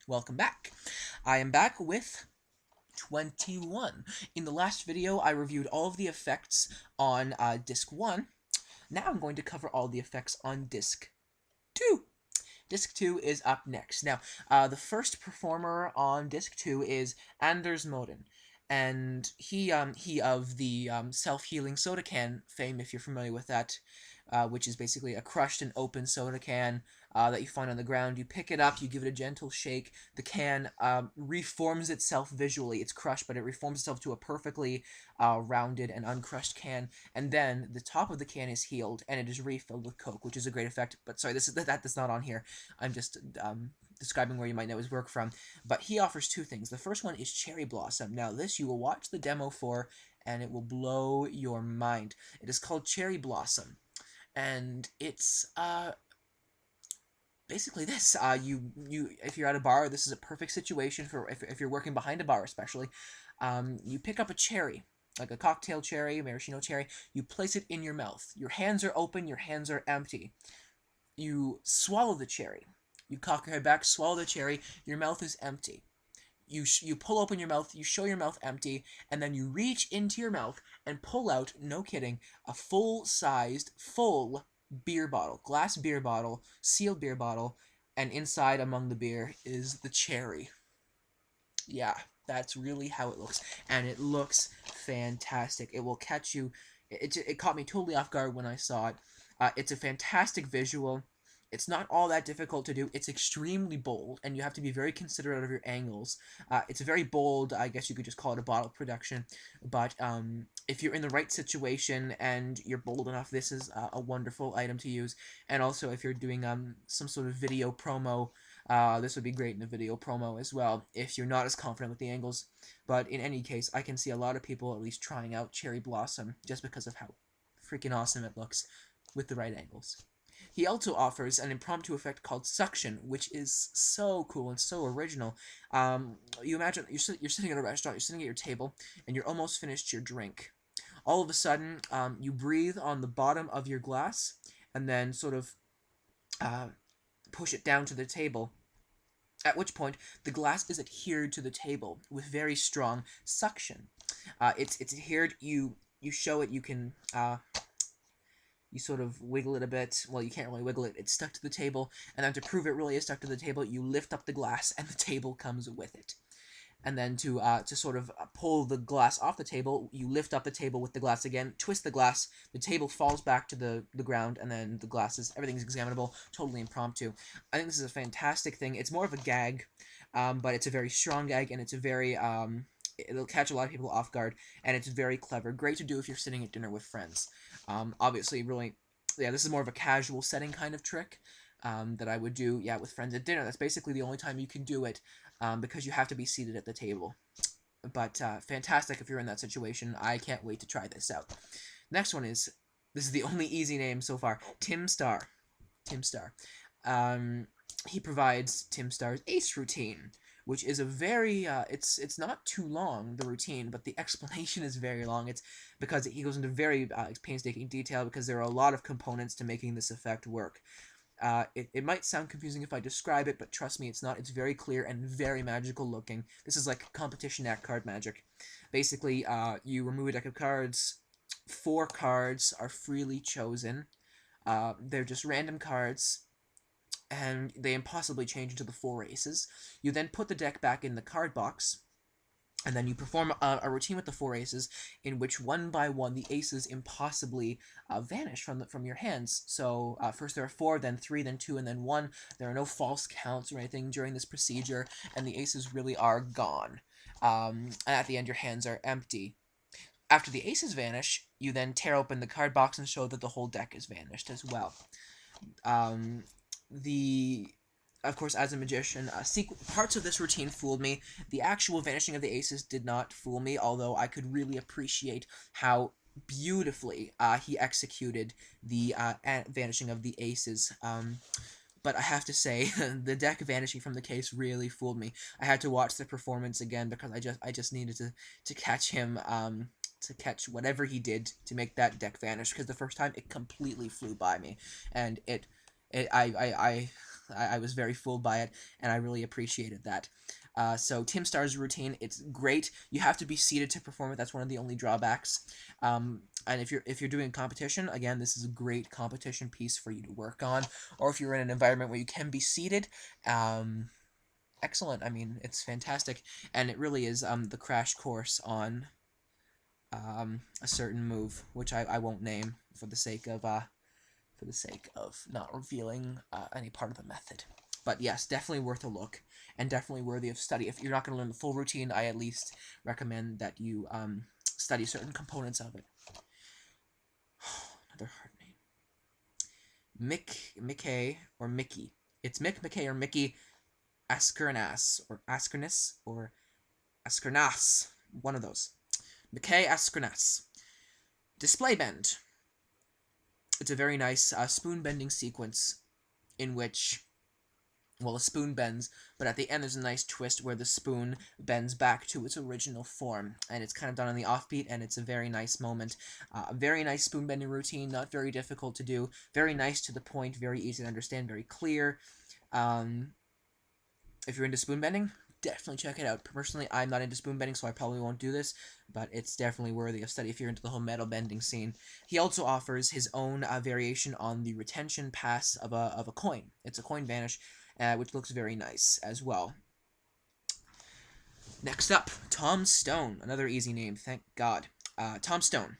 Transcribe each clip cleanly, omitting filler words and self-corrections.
welcome back. I am back with 21. In the last video, I reviewed all of the effects on Disc 1. Now I'm going to cover all the effects on Disc 2. Disc 2 is up next. Now, the first performer on Disc 2 is Anders Modin, and he of the self-healing soda can fame, if you're familiar with that, which is basically a crushed and open soda can that you find on the ground. You pick it up, you give it a gentle shake, the can reforms itself visually. It's crushed, but it reforms itself to a perfectly rounded and uncrushed can, and then the top of the can is healed, and it is refilled with Coke, which is a great effect. But sorry, that's not on here. I'm just describing where you might know his work from. But he offers two things. The first one is Cherry Blossom. Now, this you will watch the demo for, and it will blow your mind. It is called Cherry Blossom, and it's basically this. If you're at a bar, this is a perfect situation for if you're working behind a bar, especially. You pick up a cherry, like a cocktail cherry, maraschino cherry. You place it in your mouth. Your hands are open. Your hands are empty. You swallow the cherry. You cock your head back, swallow the cherry. Your mouth is empty. You pull open your mouth. You show your mouth empty, and then you reach into your mouth and pull out, no kidding, a full-sized, full beer bottle, glass beer bottle, sealed beer bottle, and inside among the beer is the cherry. Yeah, that's really how it looks, and it looks fantastic. It will catch you. It caught me totally off guard when I saw it. It's a fantastic visual. It's not all that difficult to do. It's extremely bold, and you have to be very considerate of your angles. It's very bold. I guess you could just call it a bottle production. But if you're in the right situation and you're bold enough, this is a wonderful item to use. And also, if you're doing some sort of video promo, this would be great in a video promo as well, if you're not as confident with the angles. But in any case, I can see a lot of people at least trying out Cherry Blossom just because of how freaking awesome it looks with the right angles. He also offers an impromptu effect called Suction, which is so cool and so original. You imagine you're sitting at a restaurant, you're sitting at your table, and you're almost finished your drink. All of a sudden, you breathe on the bottom of your glass, and then sort of push it down to the table. At which point, the glass is adhered to the table with very strong suction. It's adhered. You show it. You can you sort of wiggle it a bit. Well, you can't really wiggle it. It's stuck to the table, and then to prove it really is stuck to the table, you lift up the glass, and the table comes with it. And then to sort of pull the glass off the table, you lift up the table with the glass again, twist the glass, the table falls back to the ground, and then the glass is, everything's examinable, totally impromptu. I think this is a fantastic thing. It's more of a gag, but it's a very strong gag, and it's a very, it'll catch a lot of people off guard, and it's very clever. Great to do if you're sitting at dinner with friends. Obviously, really, yeah, this is more of a casual setting kind of trick that I would do, yeah, with friends at dinner. That's basically the only time you can do it, because you have to be seated at the table. But fantastic if you're in that situation. I can't wait to try this out. Next one is, this is the only easy name so far, Tim Star. Tim Star. He provides Tim Star's Ace routine, which is a very, it's not too long, the routine, but the explanation is very long. It's because he goes into very painstaking detail, because there are a lot of components to making this effect work. It might sound confusing if I describe it, but trust me, it's not. It's very clear and very magical looking. This is like competition act card magic. Basically, you remove a deck of cards. 4 cards are freely chosen. They're just random cards, and they impossibly change into the 4 aces. You then put the deck back in the card box, and then you perform a routine with the 4 aces, in which one by one the aces impossibly vanish from your hands. So first there are 4, then 3, then 2, and then 1. There are no false counts or anything during this procedure, and the aces really are gone. And at the end, your hands are empty. After the aces vanish, you then tear open the card box and show that the whole deck is vanished as well. Of course, as a magician, parts of this routine fooled me. The actual vanishing of the aces did not fool me, although I could really appreciate how beautifully he executed the vanishing of the aces. But I have to say, the deck vanishing from the case really fooled me. I had to watch the performance again because I just needed to catch him, to catch whatever he did to make that deck vanish, because the first time it completely flew by me, and I I was very fooled by it, and I really appreciated that. So Team Star's routine, it's great. You have to be seated to perform it. That's one of the only drawbacks. And if you're doing competition, again, this is a great competition piece for you to work on. Or if you're in an environment where you can be seated, excellent. I mean, it's fantastic, and it really is the crash course on a certain move, which I won't name for the sake of not revealing any part of the method. But yes, definitely worth a look, and definitely worthy of study. If you're not going to learn the full routine, I at least recommend that you study certain components of it. Another hard name. Mick McKay or Mickey. It's Mick McKay or Mickey Askernas or Askernas or Askernas. One of those. McKay Askernas. Display bend. It's a very nice spoon bending sequence in which, well, a spoon bends, but at the end there's a nice twist where the spoon bends back to its original form, and it's kind of done on the offbeat, and it's a very nice moment. A very nice spoon bending routine, not very difficult to do, very nice to the point, very easy to understand, very clear. If you're into spoon bending, definitely check it out. Personally, I'm not into spoon bending, so I probably won't do this, but it's definitely worthy of study if you're into the whole metal bending scene. He also offers his own variation on the retention pass of a coin. It's a coin vanish, which looks very nice as well. Next up, Tom Stone. Another easy name, thank God. Tom Stone.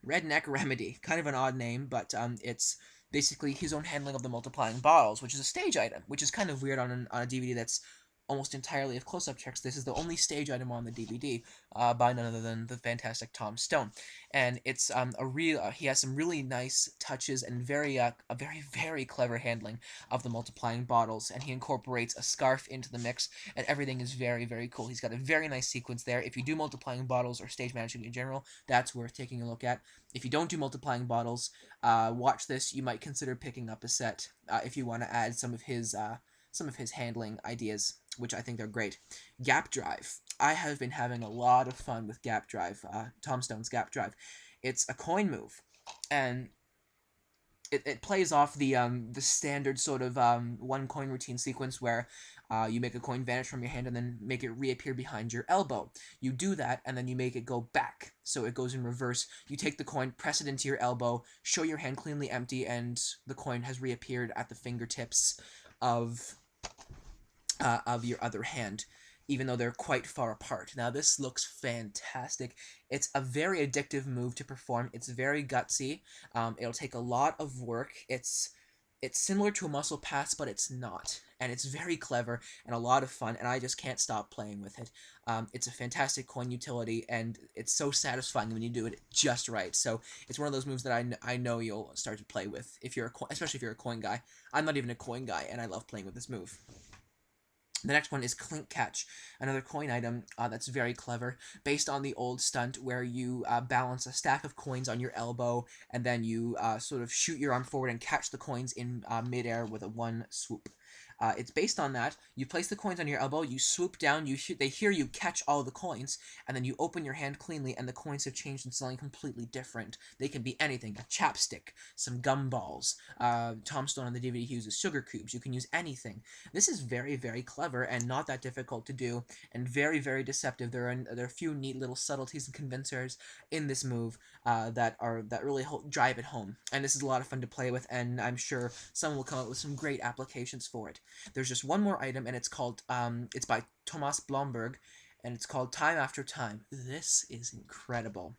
Redneck Remedy. Kind of an odd name, but it's basically his own handling of the multiplying bottles, which is a stage item, which is kind of weird on a DVD that's almost entirely of close-up checks. This is the only stage item on the DVD by none other than the fantastic Tom Stone, and it's he has some really nice touches and a very clever handling of the multiplying bottles, and he incorporates a scarf into the mix, and everything is very cool. He's got a very nice sequence there. If you do multiplying bottles or stage management in general, that's worth taking a look at. If you don't do multiplying bottles, watch this. You might consider picking up a set if you want to add some of his handling ideas, which I think are great. Gap Drive. I have been having a lot of fun with Gap Drive, Tom Stone's Gap Drive. It's a coin move, and it plays off the standard sort of one coin routine sequence where you make a coin vanish from your hand and then make it reappear behind your elbow. You do that, and then you make it go back, so it goes in reverse. You take the coin, press it into your elbow, show your hand cleanly empty, and the coin has reappeared at the fingertips of your other hand, even though they're quite far apart. Now, this looks fantastic. It's a very addictive move to perform. It's very gutsy. It'll take a lot of work. It's similar to a muscle pass, but it's not. And it's very clever and a lot of fun, and I just can't stop playing with it. It's a fantastic coin utility, and it's so satisfying when you do it just right. So it's one of those moves that I know you'll start to play with, especially if you're a coin guy. I'm not even a coin guy, and I love playing with this move. The next one is Clink Catch, another coin item that's very clever, based on the old stunt where you balance a stack of coins on your elbow, and then you sort of shoot your arm forward and catch the coins in midair with a one swoop. It's based on that. You place the coins on your elbow, you swoop down, they hear you catch all the coins, and then you open your hand cleanly, and the coins have changed into something completely different. They can be anything: a chapstick, some gumballs. Tom Stone on the DVD uses sugar cubes. You can use anything. This is very clever and not that difficult to do, and very deceptive. There are a few neat little subtleties and convincers in this move that really drive it home. And this is a lot of fun to play with, and I'm sure someone will come up with some great applications for it. There's just one more item, and it's called it's by Thomas Blomberg, and it's called Time After Time. This is incredible.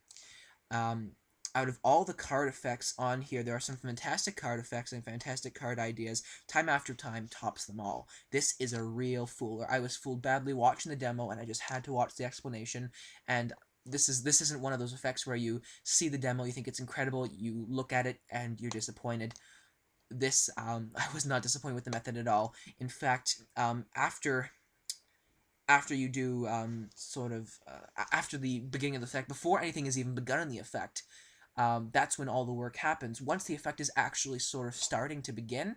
Out of all the card effects on here, there are some fantastic card effects and fantastic card ideas. Time After Time tops them all. This is a real fooler. I was fooled badly watching the demo, and I just had to watch the explanation, and this isn't one of those effects where you see the demo, you think it's incredible, you look at it, and you're disappointed. This, I was not disappointed with the method at all. In fact, after you do, after the beginning of the effect, before anything has even begun in the effect, that's when all the work happens. Once the effect is actually sort of starting to begin,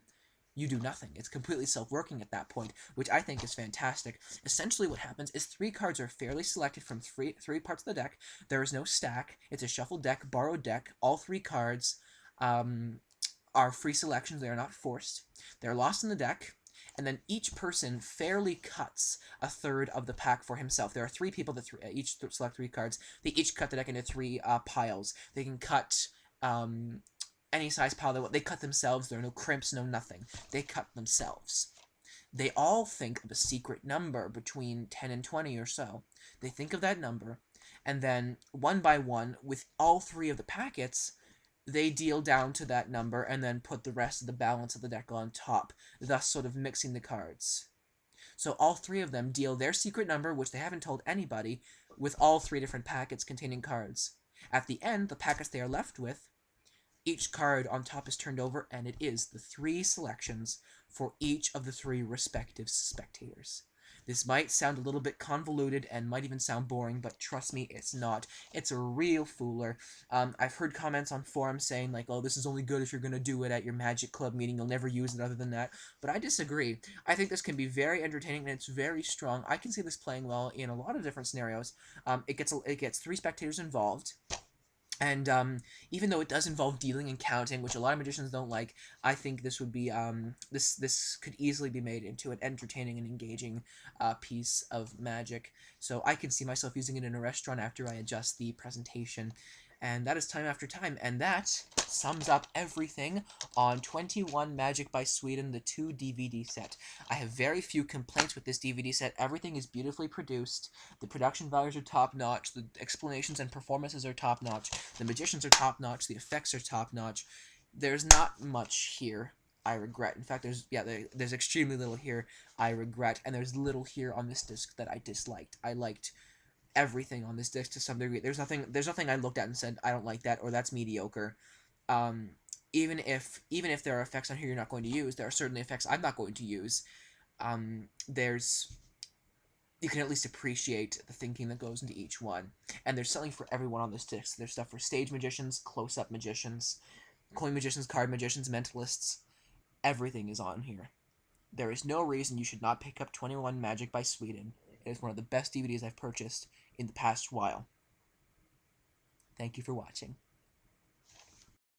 you do nothing. It's completely self-working at that point, which I think is fantastic. Essentially what happens is 3 cards are fairly selected from three parts of the deck. There is no stack. It's a shuffled deck, borrowed deck. All 3 cards are free selections. They are not forced. They're lost in the deck, and then each person fairly cuts a third of the pack for himself. There are 3 people that each select 3 cards. They each cut the deck into 3 piles. They can cut any size pile they want. They cut themselves. There are no crimps, no nothing. They cut themselves. They all think of a secret number between 10 and 20 or so. They think of that number, and then one by one, with all 3 of the packets, they deal down to that number and then put the rest of the balance of the deck on top, thus sort of mixing the cards. So all 3 of them deal their secret number, which they haven't told anybody, with all 3 different packets containing cards. At the end, the packets they are left with, each card on top is turned over, and it is the 3 selections for each of the 3 respective spectators. This might sound a little bit convoluted and might even sound boring, but trust me, it's not. It's a real fooler. I've heard comments on forums saying, like, oh, this is only good if you're going to do it at your Magic Club meeting. You'll never use it other than that. But I disagree. I think this can be very entertaining, and it's very strong. I can see this playing well in a lot of different scenarios. It gets 3 spectators involved. And even though it does involve dealing and counting, which a lot of magicians don't like, I think this would be this could easily be made into an entertaining and engaging piece of Magic. So I can see myself using it in a restaurant after I adjust the presentation. And that is time after time, and that sums up everything on 21 Magic by Sweden, the 2 DVD set. I have very few complaints with this DVD set. Everything is beautifully produced. The production values are top-notch. The explanations and performances are top-notch. The magicians are top-notch. The effects are top-notch. There's not much here I regret. In fact, there's extremely little here I regret, and there's little here on this disc that I disliked. I liked everything on this disc to some degree. There's nothing I looked at and said I don't like that or that's mediocre. Even if there are effects on here you're not going to use, there are certainly effects I'm not going to use. You can at least appreciate the thinking that goes into each one. And there's something for everyone on this disc. There's stuff for stage magicians, close-up magicians, coin magicians, card magicians, mentalists. Everything is on here. There is no reason you should not pick up 21 Magic by Sweden. It is one of the best DVDs I've purchased in the past while. Thank you for watching.